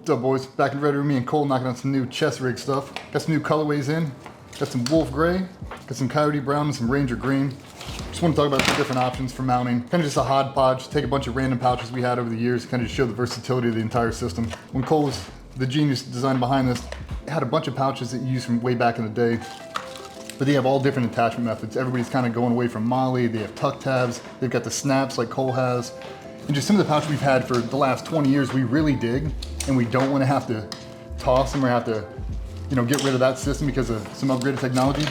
What's up, boys? Back in the red room, me and Cole knocking out some new chest rig stuff. Got some new colorways in. Got some wolf gray, got some coyote brown, and some ranger green. Just want to talk about the different options for mounting. Kind of just a hodgepodge, take a bunch of random pouches we had over the years, kind of just show the versatility of the entire system. When Cole was the genius design behind this, it had a bunch of pouches that you used from way back in the day. But they have all different attachment methods. Everybody's kind of going away from MOLLE. They have tuck tabs. They've got the snaps like Cole has. And just some of the pouches we've had for the last 20 years, we really dig. And we don't want to have to toss them or have to, get rid of that system because of some upgraded technology.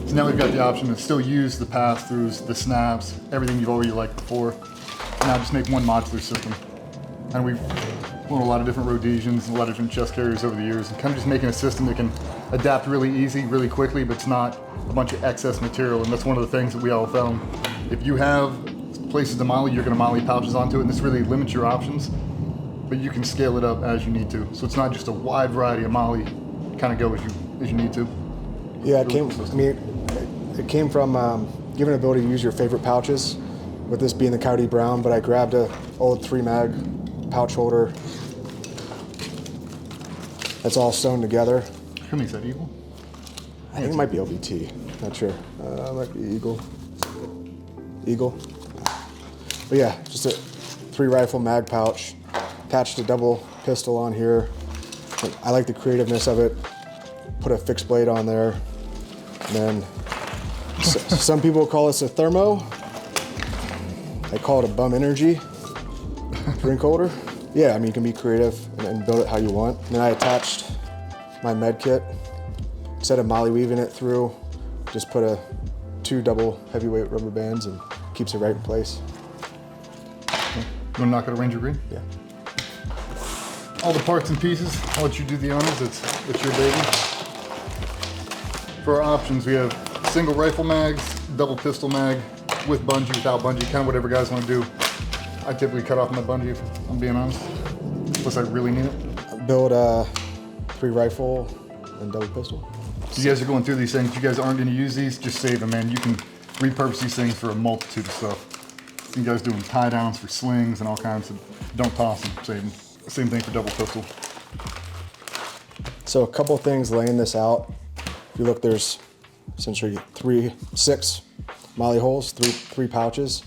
So now we've got the option to still use the pass-throughs, the snaps, everything you've already liked before. Now just make one modular system. And we've flown a lot of different Rhodesians and a lot of different chest carriers over the years, and kind of just making a system that can adapt really easy, really quickly, but it's not a bunch of excess material. And that's one of the things that we all found. If you have places to MOLLE, you're going to MOLLE pouches onto it, and this really limits your options, but you can scale it up as you need to. So it's not just a wide variety of MOLLE, kind of go as you need to. Yeah, it came from giving the ability to use your favorite pouches, with this being the coyote brown, but I grabbed an old 3-mag pouch holder that's all sewn together. How many is that, Eagle? I think it might be LVT, not sure. Might be Eagle. But yeah, just a 3-rifle mag pouch, attached a double pistol on here. I like the creativeness of it. Put a fixed blade on there. And then some people call this a thermo. I call it a bum energy drink holder. Yeah, I mean, you can be creative and build it how you want. And then I attached my med kit. Instead of MOLLE weaving it through, just put 2 double heavyweight rubber bands and keeps it right in place. You want to knock out a Ranger Green? Yeah. All the parts and pieces, I'll let you do the honors. It's your baby. For our options, we have single rifle mags, double pistol mag, with bungee, without bungee, kind of whatever guys want to do. I typically cut off my bungee, if I'm being honest, unless I really need it. Build a 3-rifle and double pistol. So you guys are going through these things. You guys aren't going to use these, just save them, man. You can repurpose these things for a multitude of stuff. You guys doing tie downs for slings and all kinds of, don't toss them, save them. Same thing for double pistol. So a couple things laying this out. If you look, there's essentially 6 MOLLE holes, three pouches.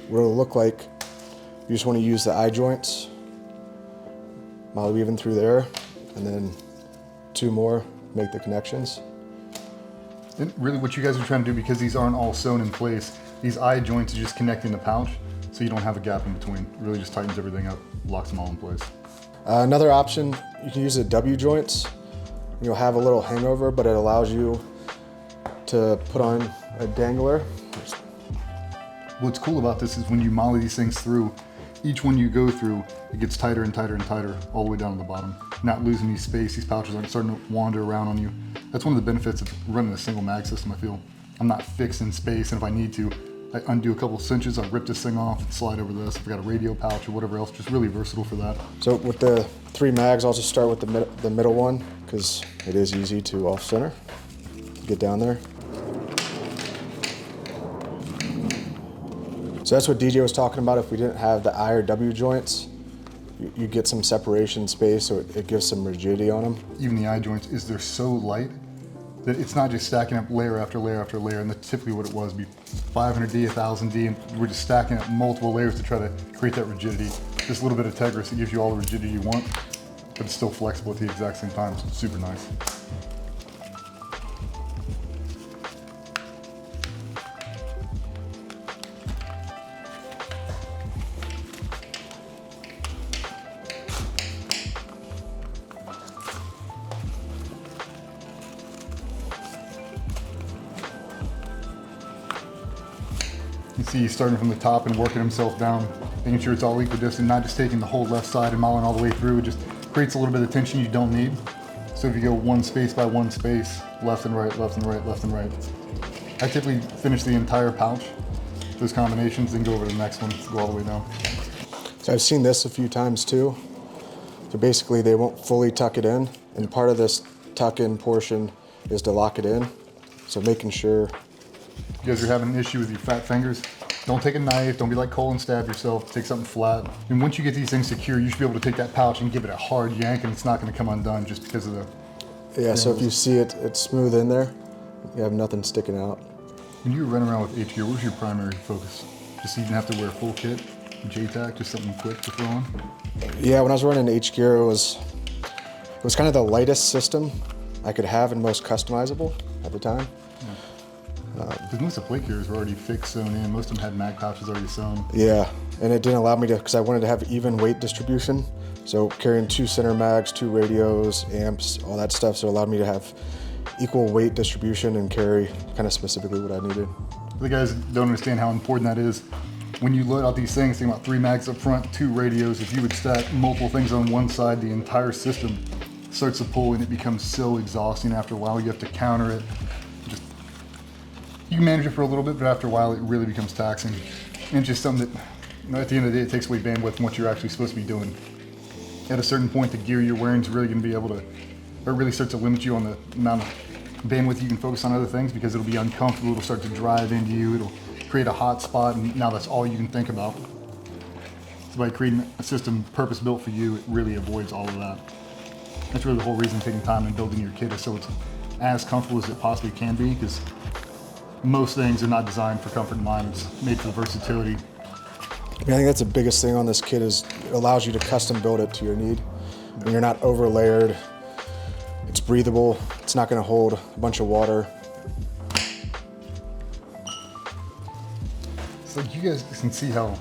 What it'll look like, you just want to use the eye joints, MOLLE weaving through there, and then 2 more, make the connections. And really what you guys are trying to do, because these aren't all sewn in place, these eye joints are just connecting the pouch, so you don't have a gap in between. It really just tightens everything up, locks them all in place. Another option, you can use the W joints. You'll have a little hangover, but it allows you to put on a dangler. What's cool about this is when you MOLLE these things through, each one you go through, it gets tighter and tighter and tighter all the way down to the bottom. Not losing any space, these pouches aren't starting to wander around on you. That's one of the benefits of running a single mag system, I feel. I'm not fixed in space, and if I need to, I undo a couple cinches, I rip this thing off and slide over this. If I got a radio pouch or whatever else, just really versatile for that. So with the 3 mags, I'll just start with the middle one, because it is easy to off center. Get down there. So that's what DJ was talking about. If we didn't have the I or W joints, you get some separation space, so it gives some rigidity on them. Even the eye joints, they're so light that it's not just stacking up layer after layer after layer, and that's typically what it was, be 500D, 1000D, and we're just stacking up multiple layers to try to create that rigidity. Just a little bit of Tegris, it gives you all the rigidity you want, but it's still flexible at the exact same time, so it's super nice. You see he's starting from the top and working himself down, making sure it's all equidistant, not just taking the whole left side and MOLLEing all the way through. It just creates a little bit of tension you don't need. So if you go 1 space by 1 space, left and right, left and right, left and right. I typically finish the entire pouch, those combinations, then go over to the next one, go all the way down. So I've seen this a few times too. So basically they won't fully tuck it in, and part of this tuck-in portion is to lock it in. So making sure. You guys are having an issue with your fat fingers, Don't take a knife, don't be like Cole and stab yourself, take something flat. And once you get these things secure, you should be able to take that pouch and give it a hard yank and it's not gonna come undone just because of the... Yeah, so if you see it, it's smooth in there, you have nothing sticking out. When you were running around with H-Gear, what was your primary focus? Just so you didn't have to wear a full kit, J-Tac, just something quick to throw on? Yeah, when I was running H-Gear, it was kind of the lightest system I could have and most customizable at the time. Because most of the plate carriers were already fixed, sewn in. Most of them had mag pouches already sewn. Yeah, and it didn't allow me to, because I wanted to have even weight distribution. So carrying 2 center mags, 2 radios, amps, all that stuff. So it allowed me to have equal weight distribution and carry kind of specifically what I needed. The guys don't understand how important that is. When you load out these things, think about 3 mags up front, 2 radios. If you would stack multiple things on one side, the entire system starts to pull and it becomes so exhausting after a while. You have to counter it. You can manage it for a little bit, but after a while it really becomes taxing. And it's just something that, at the end of the day, it takes away bandwidth from what you're actually supposed to be doing. At a certain point, the gear you're wearing is really going to be able to, or it really starts to limit you on the amount of bandwidth you can focus on other things because it'll be uncomfortable, it'll start to drive into you, it'll create a hot spot, and now that's all you can think about. So by creating a system purpose-built for you, it really avoids all of that. That's really the whole reason taking time and building your kit is so it's as comfortable as it possibly can be, because most things are not designed for comfort and mind, it's made for versatility. I think that's the biggest thing on this kit is it allows you to custom build it to your need. And you're not over layered, it's breathable, it's not gonna hold a bunch of water. So you guys can see how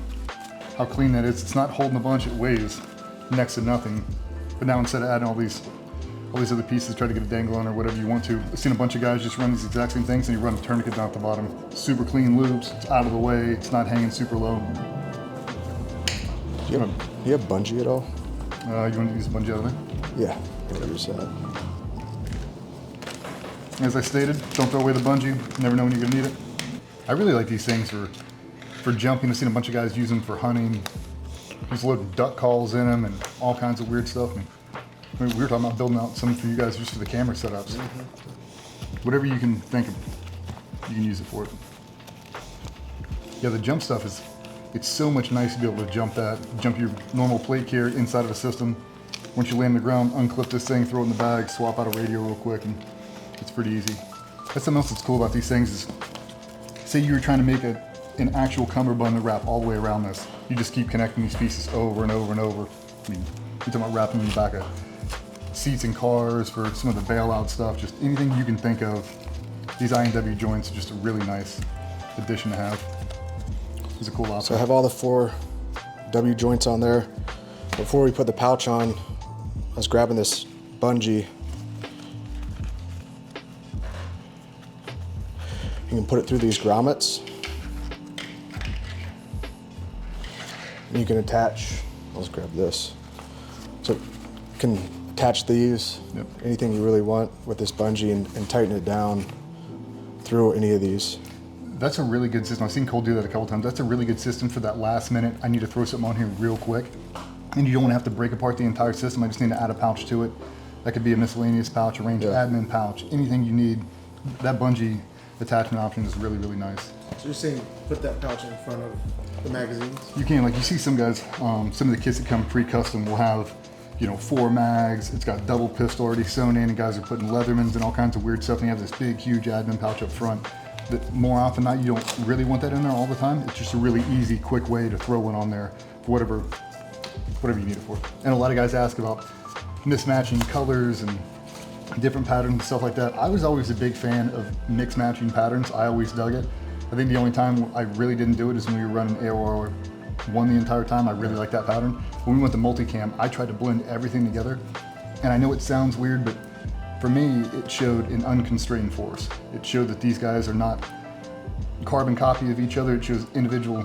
clean that is. It's not holding a bunch, it weighs next to nothing. But now instead of adding all these other pieces, try to get a dangle on or whatever you want to. I've seen a bunch of guys just run these exact same things and you run a tourniquet down at the bottom. Super clean loops, it's out of the way, it's not hanging super low. Do you have bungee at all? You want to use a bungee out of there? Yeah, I'll use that. As I stated, don't throw away the bungee, you never know when you're gonna need it. I really like these things for jumping. I've seen a bunch of guys use them for hunting. Just load duck calls in them and all kinds of weird stuff. I mean, we were talking about building out some for you guys just for the camera setups. Whatever you can think of, you can use it for it. Yeah, the jump stuff it's so much nice to be able to jump your normal plate carrier inside of a system. Once you land on the ground, unclip this thing, throw it in the bag, swap out a radio real quick, and it's pretty easy. That's something else that's cool about these things is, say you were trying to make an actual cummerbund to wrap all the way around this. You just keep connecting these pieces over and over and over. I mean, you're talking about wrapping in the back of seats in cars for some of the bailout stuff, just anything you can think of. These INW joints are just a really nice addition to have. It's a cool option. So I have all the 4 W joints on there. Before we put the pouch on, I was grabbing this bungee. You can put it through these grommets. And you can attach, let's grab this. So you can attach these, anything you really want with this bungee and tighten it down through any of these. That's a really good system. I've seen Cole do that a couple times. That's a really good system for that last minute. I need to throw something on here real quick. And you don't want to have to break apart the entire system. I just need to add a pouch to it. That could be a miscellaneous pouch, a range admin pouch, anything you need. That bungee attachment option is really, really nice. So you're saying put that pouch in front of the magazines? You can, like you see some guys, some of the kits that come pre-custom will have, 4 mags. It's got double pistol already sewn in, and guys are putting Leathermans and all kinds of weird stuff. And you have this big, huge admin pouch up front. That more often than not, you don't really want that in there all the time. It's just a really easy, quick way to throw one on there for whatever you need it for. And a lot of guys ask about mismatching colors and different patterns and stuff like that. I was always a big fan of mix matching patterns. I always dug it. I think the only time I really didn't do it is when we were running AOR 1 the entire time. I really liked that pattern. When we went to multicam, I tried to blend everything together. And I know it sounds weird, but for me, it showed an unconstrained force. It showed that these guys are not carbon copy of each other. It shows individual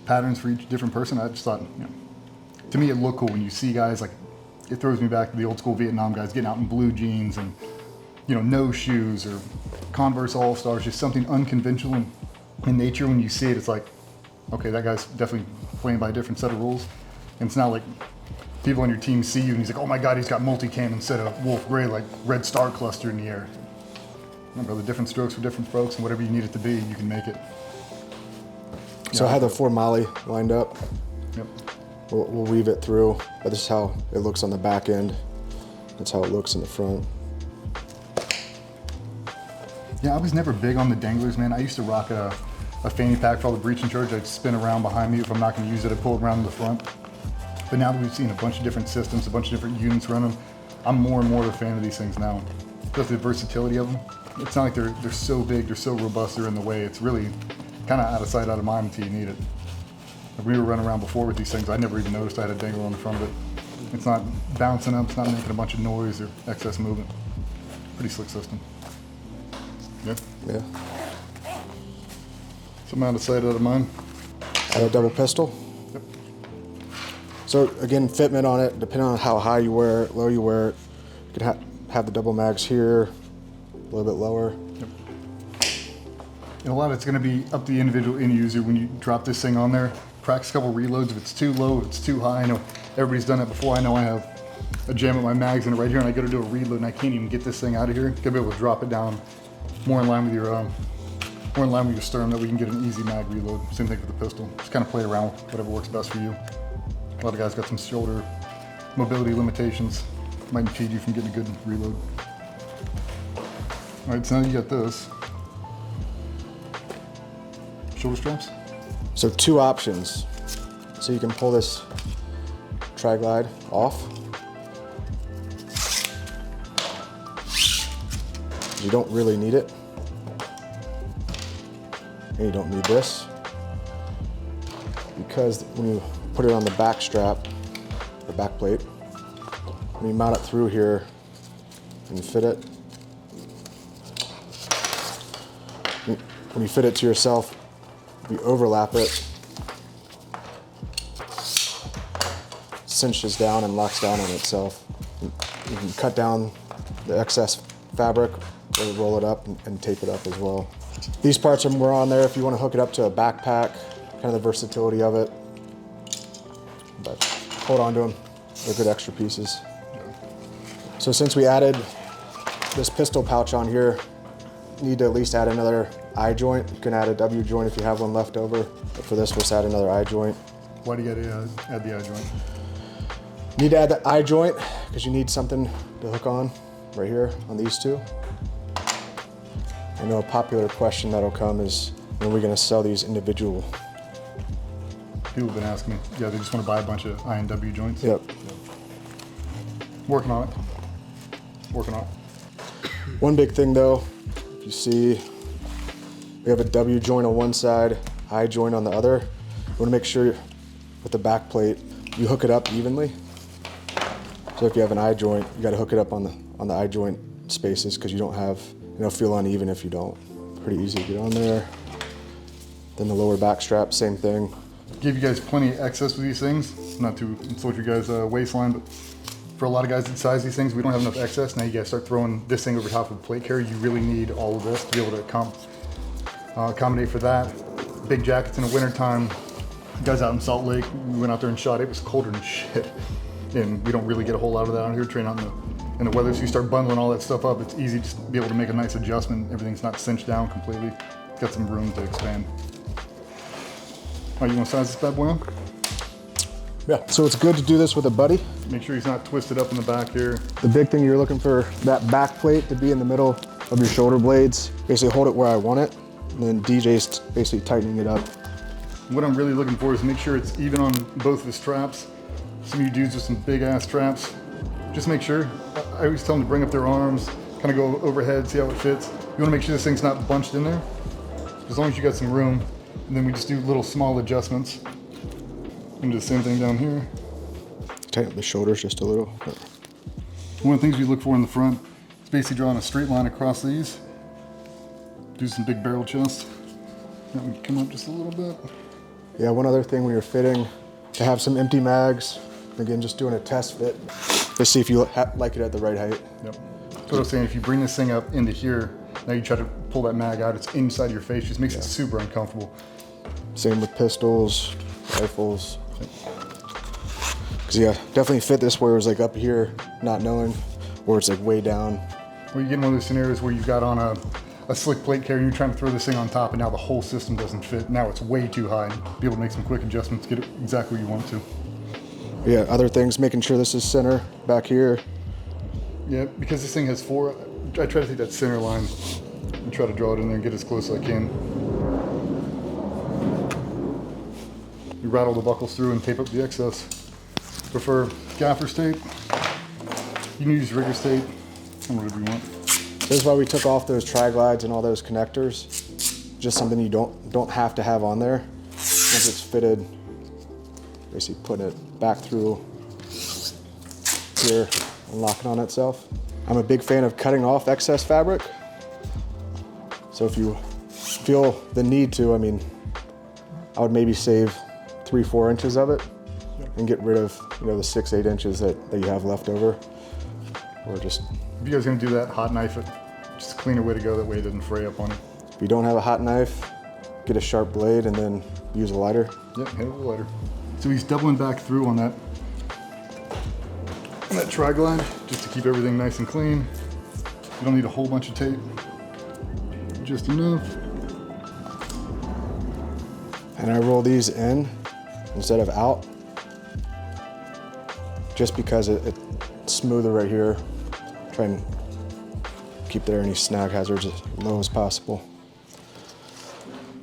patterns for each different person. I just thought, to me it looked cool when you see guys like, it throws me back to the old school Vietnam guys getting out in blue jeans and no shoes or Converse All-Stars, just something unconventional in nature. When you see it, it's like, okay, that guy's definitely playing by a different set of rules. And it's not like people on your team see you and he's like, oh my God, he's got multicam instead of wolf gray, like red star cluster in the air. Remember, the different strokes for different folks, and whatever you need it to be, you can make it. So I have the 4 molly lined up. Yep. We'll weave it through, but this is how it looks on the back end. That's how it looks in the front. Yeah, I was never big on the danglers, man. I used to rock a fanny pack for all the breaching charge. I'd spin around behind me. If I'm not going to use it, I'd pull it around in the front. But now that we've seen a bunch of different systems, a bunch of different units run them, I'm more and more a fan of these things now. Just the versatility of them. It's not like they're so big, they're so robust, they're in the way. It's really kind of out of sight, out of mind until you need it. If we were running around before with these things, I never even noticed I had a dangler on the front of it. It's not bouncing up, it's not making a bunch of noise or excess movement. Pretty slick system. Yeah. Yeah. Some out of sight, out of mind. Add a double pistol. Yep. So again, fitment on it, depending on how high you wear it, low you wear it. You can have the double mags here, a little bit lower. Yep. And a lot of it's going to be up to the individual end user when you drop this thing on there. Practice a couple reloads. If it's too low, if it's too high. I know everybody's done that before. I know I have a jam with my mags in it right here, and I go to do a reload, and I can't even get this thing out of here. Gotta be able to drop it down more in line with your stern, that we can get an easy mag reload. Same thing with the pistol. Just kind of play around with whatever works best for you. A lot of guys got some shoulder mobility limitations. Might impede you from getting a good reload. All right, so now you got this. Shoulder straps. So 2 options. So you can pull this tri-glide off. You don't really need it. And you don't need this. Because when you put it on the back strap, the back plate, when you mount it through here and fit it, when you fit it to yourself, if you overlap it, cinches down and locks down on itself. You can cut down the excess fabric, or roll it up and tape it up as well. These parts are more on there if you want to hook it up to a backpack, kind of the versatility of it. But hold on to them, they're good extra pieces. So since we added this pistol pouch on here, you need to at least add another eye joint. You can add a W joint if you have one left over. But for this, let's add another eye joint. Why do you gotta add the eye joint? You need to add the eye joint because you need something to hook on right here on these two. I know a popular question that'll come is, when are we gonna sell these individual? People have been asking me. Yeah, they just want to buy a bunch of I and W joints. Yep. Working on it. Working on it. One big thing though, if you see, we have a W joint on one side, eye joint on the other. You wanna make sure with the back plate, you hook it up evenly. So if you have an eye joint, you gotta hook it up on the eye joint spaces because you don't have, feel uneven if you don't. Pretty easy to get on there. Then the lower back strap, same thing. Give you guys plenty of excess with these things. Not to insult your guys' waistline, but for a lot of guys that size these things, we don't have enough excess. Now you guys start throwing this thing over top of the plate carrier. You really need all of this to be able to accommodate for that. Big jackets in the wintertime. Guys out in Salt Lake, we went out there and shot. It was colder than shit. And we don't really get a whole lot of that out here, train out in the weather. So you start bundling all that stuff up, it's easy just to be able to make a nice adjustment. Everything's not cinched down completely. It's got some room to expand. All right, you want to size this bad boy on? Yeah, so it's good to do this with a buddy. Make sure he's not twisted up in the back here. The big thing, you're looking for that back plate to be in the middle of your shoulder blades. Basically hold it where I want it, and then DJ's basically tightening it up. What I'm really looking for is make sure it's even on both of the straps. Some of you dudes with some big ass straps, just make sure. I always tell them to bring up their arms, kind of go overhead, see how it fits. You want to make sure this thing's not bunched in there. As long as you got some room, and then we just do little small adjustments. And do the same thing down here. Tighten up the shoulders just a little. One of the things we look for in the front is basically drawing a straight line across these. Do some big barrel chests. That would come up just a little bit. Yeah, one other thing when you're fitting, to have some empty mags. Again, just doing a test fit. Let's see if you like it at the right height. Yep. That's what I was saying, if you bring this thing up into here, now you try to pull that mag out, it's inside your face, just makes it super uncomfortable. Same with pistols, rifles. Cause yeah, definitely fit this where it was like up here, not knowing, or it's like way down. Or you get in one of those scenarios where you've got on a slick plate carrier and you're trying to throw this thing on top and now the whole system doesn't fit. Now it's way too high. Be able to make some quick adjustments, get it exactly where you want it to. Yeah, other things, making sure this is center back here. Yeah, because this thing has 4, I try to take that center line and try to draw it in there and get as close as I can. You rattle the buckles through and tape up the excess. Prefer gaffer's tape. You can use rigger's tape, or whatever you want. This is why we took off those tri-glides and all those connectors. Just something you don't have to have on there. Once it's fitted, basically putting it back through here and locking on itself. I'm a big fan of cutting off excess fabric. So if you feel the need to, I mean, I would maybe save 3-4 inches of it and get rid of, you know, the 6-8 inches that you have left over. Or just, if you guys are gonna do that, hot knife it. Just a cleaner way to go, that way it doesn't fray up on it. if you don't have a hot knife, get a sharp blade and then use a lighter. Yep, hit it with a lighter. So he's doubling back through on that tri-glide, just to keep everything nice and clean. You don't need a whole bunch of tape, just enough. And I roll these in instead of out, just because it's smoother right here. Try and keep there any snag hazards as low as possible.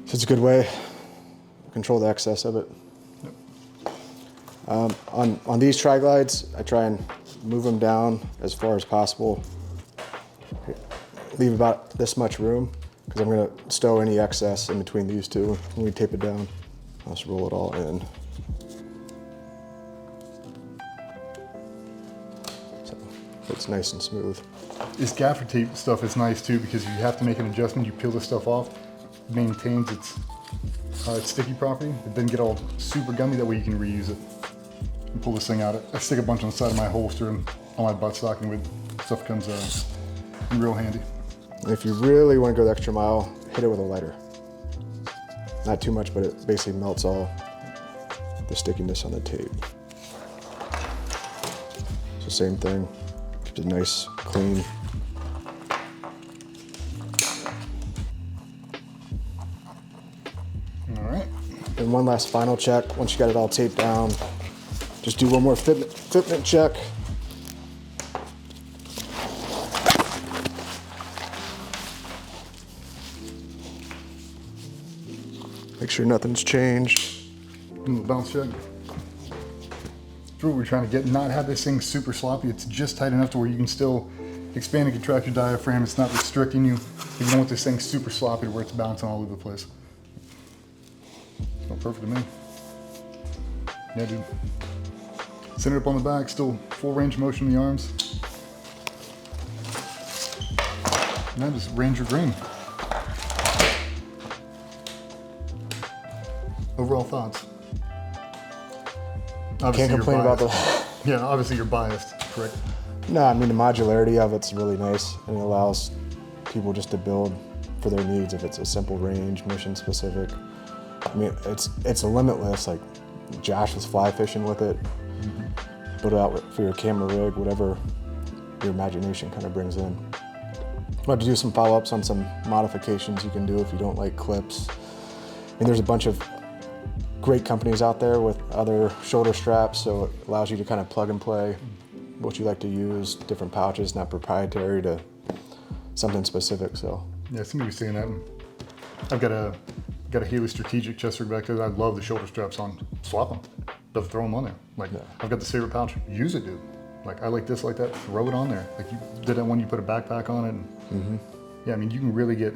So it's a good way to control the excess of it. Yep. On these tri-glides, I try and move them down as far as possible. Leave about this much room, because I'm gonna stow any excess in between these two. When we tape it down, I'll just roll it all in. So it's nice and smooth. This gaffer tape stuff is nice too, because if you have to make an adjustment, you peel this stuff off, it maintains its sticky property. It doesn't get all super gummy, that way you can reuse it. And pull this thing out. I stick a bunch on the side of my holster and on my buttstock, and with stuff comes in real handy. And if you really want to go the extra mile, hit it with a lighter. Not too much, but it basically melts all the stickiness on the tape. So same thing, keeps it nice, clean. All right. And one last final check. Once you got it all taped down, just do one more fitment check. Make sure nothing's changed. Do a little bounce check. That's what we're trying to get, not have this thing super sloppy. It's just tight enough to where you can still expand and contract your diaphragm. It's not restricting you. You don't want this thing super sloppy to where it's bouncing all over the place. It's not perfect to me. Yeah, dude. Center it up on the back, still full range of motion in the arms. And that is Ranger Green. Overall thoughts? Obviously Can't complain you're about biased. the. Yeah, obviously you're biased, correct? No, I mean the modularity of it's really nice, and it allows people just to build for their needs. If it's a simple range, mission specific. I mean, it's a limitless. Like Josh was fly fishing with it. Build it out for your camera rig, whatever your imagination kind of brings in. I'll have to do some follow-ups on some modifications you can do if you don't like clips. And there's a bunch of great companies out there with other shoulder straps, so it allows you to kind of plug and play what you like to use, different pouches, not proprietary to something specific. So Yeah, somebody was saying that. I've got a Haley Strategic chest rig back there. I love the shoulder straps on. Swap them. But throw them on there. Like, Yeah. I've got this favorite pouch. Use it, dude. Like, I like this, like that. Throw it on there. Like, you did that one, you put a backpack on it. And, yeah, I mean, you can really get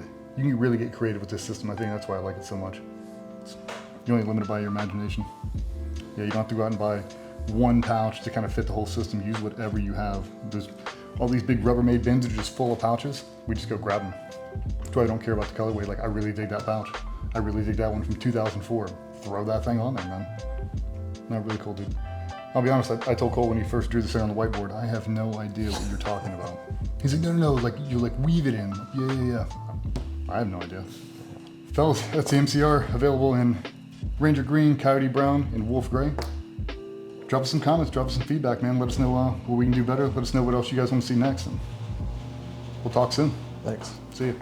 creative with this system. I think that's why I like it so much. You're only limited by your imagination. Yeah, you don't have to go out and buy one pouch to kind of fit the whole system. Use whatever you have. There's all these big Rubbermaid bins that are just full of pouches. We just go grab them. That's why I don't care about the colorway. Like, I really dig that pouch. I really dig that one from 2004. Throw that thing on there, man. Not really cool, dude. I'll be honest, I told Cole when he first drew this thing on the whiteboard, I have no idea what you're talking about. He's like, no, like, you like weave it in. Yeah. I have no idea. Fellas, that's the M.C.R. available in Ranger Green, Coyote Brown, and Wolf Gray. Drop us some comments, drop us some feedback, man. Let us know what we can do better. Let us know what else you guys want to see next. And we'll talk soon. thanks. See you.